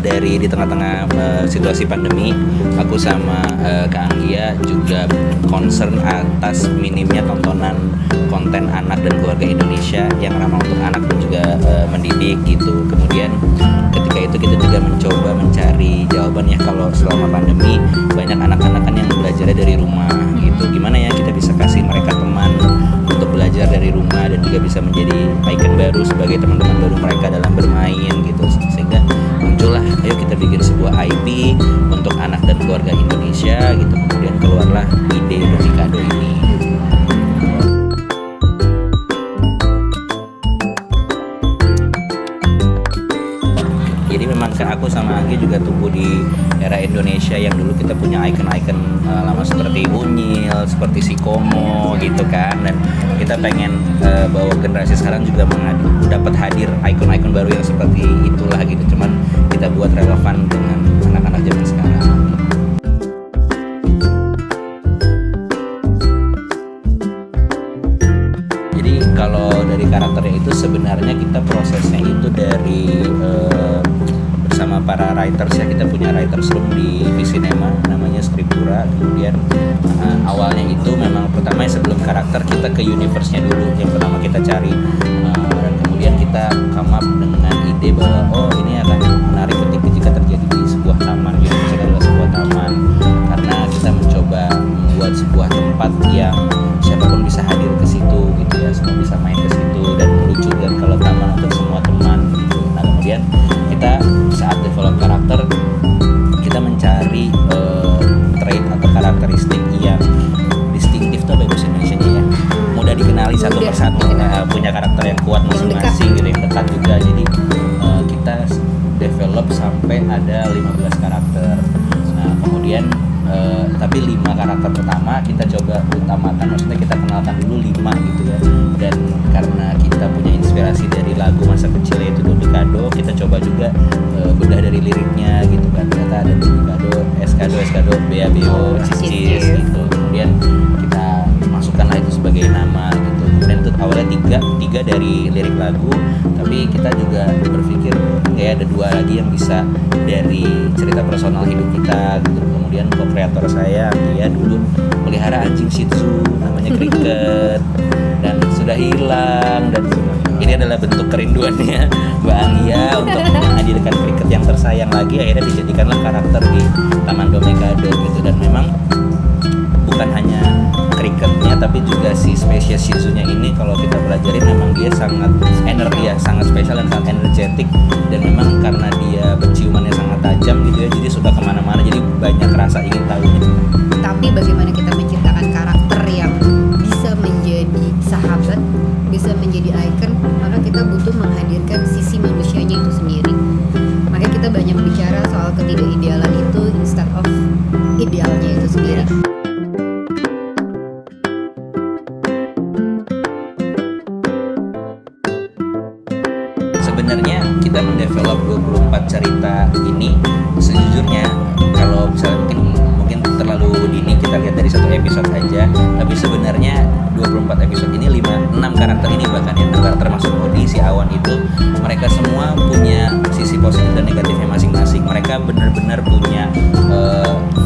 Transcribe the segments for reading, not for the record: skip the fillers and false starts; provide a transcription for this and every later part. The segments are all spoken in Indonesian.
dari di tengah-tengah situasi pandemi, aku sama Kak Anggia juga concern atas minimnya tontonan konten anak dan keluarga Indonesia yang ramah untuk anak dan juga mendidik gitu. Kemudian ketika itu kita juga mencoba mencari jawabannya kalau selama pandemi banyak anak-anak kan yang belajarnya dari rumah gitu. Gimana ya kita bisa kasih mereka teman untuk belajar dari rumah dan juga bisa menjadi icon baru sebagai teman-teman baru mereka dalam bermain gitu, sehingga muncullah ayo kita bikin sebuah IP untuk anak dan keluarga Indonesia gitu. Kemudian keluarlah ide Domikado ini. Jadi memang aku sama Anggi juga tumbuh di era Indonesia yang dulu kita punya icon-icon lama seperti Unyil, seperti si Komo gitu kan, dan kita pengen bahwa generasi sekarang juga dapat hadir icon-icon baru yang seperti itulah gitu, cuman kita buat relevan dengan anak-anak zaman sekarang. Jadi kalau dari karakternya itu sebenarnya kita prosesnya itu dari bersama para writers ya, kita punya writers room di Visinema namanya Scriptura. Kemudian awalnya itu memang pertama sebelum karakter kita ke universe-nya dulu yang pertama kita cari, dan kemudian kita come up dengan ide bahwa oh ini akan menarik jika terjadi di sebuah taman. Universe adalah sebuah taman karena kita mencoba membuat sebuah tempat yang siapapun bisa hadir ke situ gitu ya, semua bisa main ke situ dan lucu, dan kalau taman untuk semua teman gitu. Nah kemudian kita saat develop karakter kita mencari trait atau karakteristik yang distinktif tuh bahasa Indonesianya ya, mudah dikenali satu persatu, punya karakter yang kuat masing-masing gitu, yang dekat juga. Jadi kita develop sampai ada 15 karakter. Nah kemudian tapi 5 karakter pertama kita coba utamakan, maksudnya kita kenalkan dulu 5 gitu ya, dan karena kita punya inspirasi dari lagu masa kecil yaitu Domikado, kita coba juga bedah dari liriknya gitu kan. Ternyata ada Domikado, Eskado, Bea Beo, Cicis gitu. Kemudian kita masukkanlah itu sebagai nama gitu. Kemudian itu awalnya tiga dari lirik lagu, tapi kita juga berpikir kayak ada 2 lagi yang bisa dari cerita personal hidup kita gitu. Kemudian co-kreator saya dia dulu pelihara anjing Shih Tzu namanya Cricket dan sudah hilang, dan ini adalah bentuk kerinduannya Mbak Anggia untuk menghadirkan Cricket yang tersayang lagi. Akhirnya dijadikanlah karakter di Taman Domikado gitu, dan memang bukan hanya Cricketnya tapi juga si spesies Shih Tzu-nya ini kalau kita pelajarin memang dia sangat sangat spesial dan sangat energetik, dan memang karena dia penciumannya sangat tajam gitu ya, jadi suka kemana-mana, jadi banyak rasa ingin tahunya. Tapi bagaimana kita menciptakan karakter yang bisa menjadi sahabat, bisa menjadi icon, maka kita butuh menghadirkan sisi manusianya itu sendiri. Makanya kita banyak bicara soal ketidakidealan itu instead of idealnya itu sendiri. Sebenarnya kita mendevelop 24 cerita ini sejujurnya kalau misalnya mungkin terlalu dini kita lihat dari satu episode aja, tapi sebenarnya 24 episode ini 6 karakter ini bahkan ya, 6 karakter masuk Odi, si Awan itu mereka semua punya sisi positif dan negatifnya masing-masing. Mereka benar-benar punya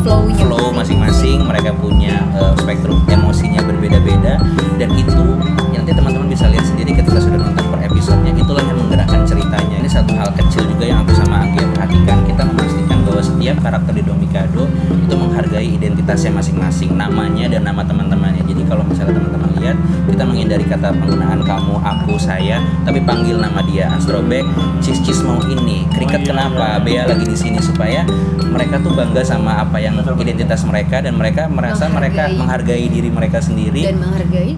flow masing-masing, mereka punya spektrum emosinya berbeda-beda, dan itu yang nanti teman-teman bisa lihat sendiri ketika sudah nonton per episodenya, itulah yang menggerakkan ceritanya. Ini satu hal kecil juga yang aku sama Anggia perhatikan, kita memastikan bahwa setiap karakter di Domikado itu menghargai identitasnya masing-masing, namanya dan nama teman-temannya. Jadi kalau misalnya teman-teman lihat, kita menghindari kata penggunaan kamu, aku, saya, tapi panggil nama dia. Astrobek, Cis mau ini, Cricket kenapa, Bea lagi di sini, supaya mereka tuh bangga sama apa yang identitas mereka, dan mereka merasa mereka menghargai diri mereka sendiri dan menghargai